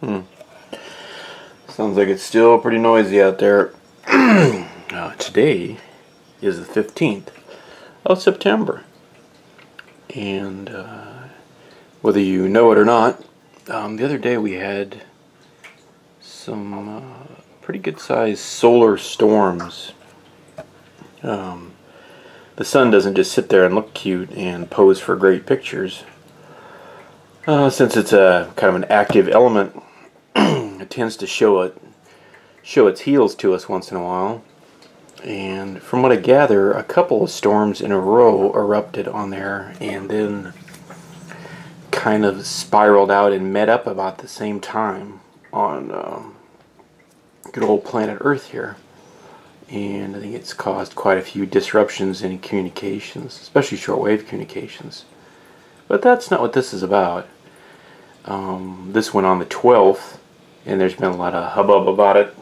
Hmm. Sounds like it's still pretty noisy out there. Today is the 15th of September. And whether you know it or not, the other day we had some pretty good sized solar storms. The sun doesn't just sit there and look cute and pose for great pictures. Since it's a kind of an active element, it tends to show its heels to us once in a while. And from what I gather, a couple of storms in a row erupted on there and then kind of spiraled out and met up about the same time on good old planet Earth here. And I think it's caused quite a few disruptions in communications, especially shortwave communications. But that's not what this is about. This went on the 12th, and there's been a lot of hubbub about it.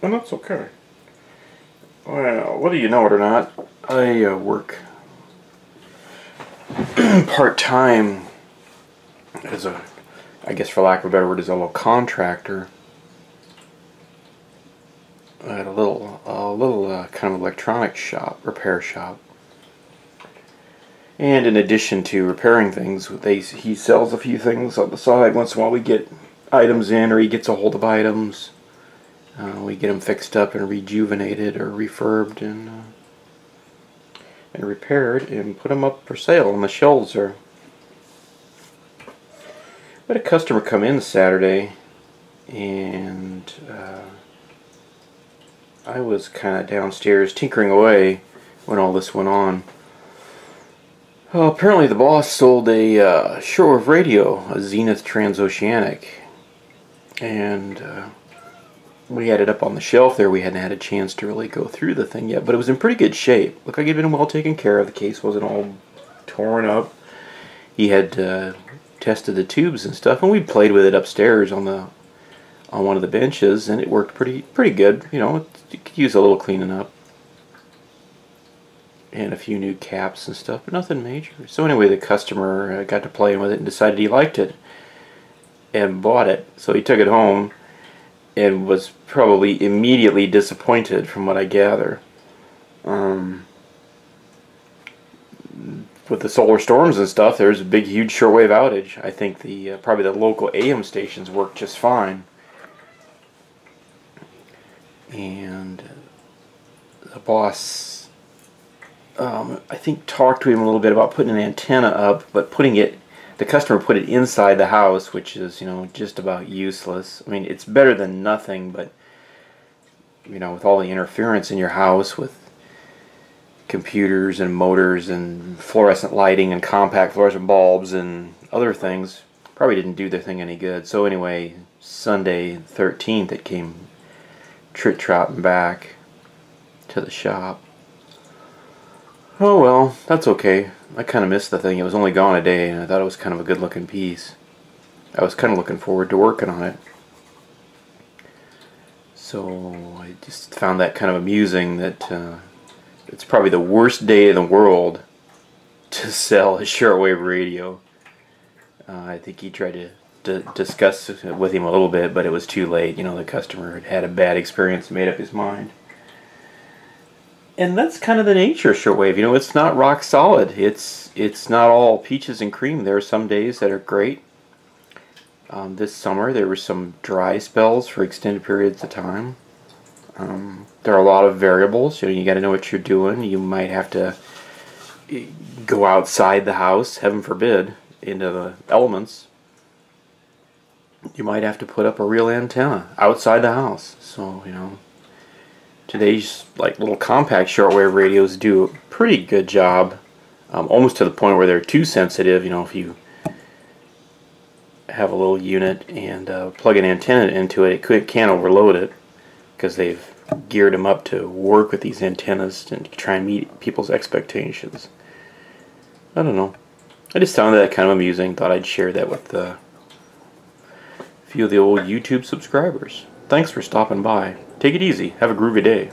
And that's okay. Well, whether you know it or not, I work part-time as a, I guess for lack of a better word, as a little contractor at a little kind of electronics shop, repair shop. And in addition to repairing things, he sells a few things on the side. Once in a while we get items in, or he gets a hold of items. We get them fixed up and rejuvenated or refurbed and repaired and put them up for sale on the shelves there. We had a customer come in Saturday, and I was kind of downstairs tinkering away when all this went on. Apparently the boss sold a Shortwave radio, a Zenith Transoceanic, and we had it up on the shelf there. We hadn't had a chance to really go through the thing yet, but it was in pretty good shape. Looked like it had been well taken care of. The case wasn't all torn up. He had tested the tubes and stuff, and we played with it upstairs on one of the benches, and it worked pretty good. You know, it could use a little cleaning up and a few new caps and stuff, but nothing major. So anyway, the customer got to playing with it and decided he liked it and bought it. So he took it home and was probably immediately disappointed, from what I gather. With the solar storms and stuff, there's a big, huge shortwave outage. I think probably the local AM stations work just fine. And the boss, I think, talked to him a little bit about putting an antenna up, but the customer put it inside the house, which is, you know, just about useless. I mean, it's better than nothing, but, you know, with all the interference in your house with computers and motors and fluorescent lighting and compact fluorescent bulbs and other things, probably didn't do the thing any good. So anyway, Sunday 13th it came trot-trotting back to the shop. Oh well, that's okay. I kind of missed the thing. It was only gone a day, and I thought it was kind of a good looking piece. I was kind of looking forward to working on it. So I just found that kind of amusing that it's probably the worst day in the world to sell a shortwave radio. I think he tried to discuss it with him a little bit, but it was too late. You know, the customer had a bad experience and made up his mind. And that's kind of the nature of shortwave. You know, it's not rock solid. It's not all peaches and cream. There are some days that are great. This summer there were some dry spells for extended periods of time. There are a lot of variables. You know, you got to know what you're doing. You might have to go outside the house, heaven forbid, into the elements. You might have to put up a real antenna outside the house. So, you know, today's like little compact shortwave radios do a pretty good job, almost to the point where they're too sensitive. You know, if you have a little unit and plug an antenna into it, it can't overload it, because they've geared them up to work with these antennas and try and meet people's expectations. I don't know. I just found that kind of amusing. Thought I'd share that with a few of the old YouTube subscribers. Thanks for stopping by. Take it easy. Have a groovy day.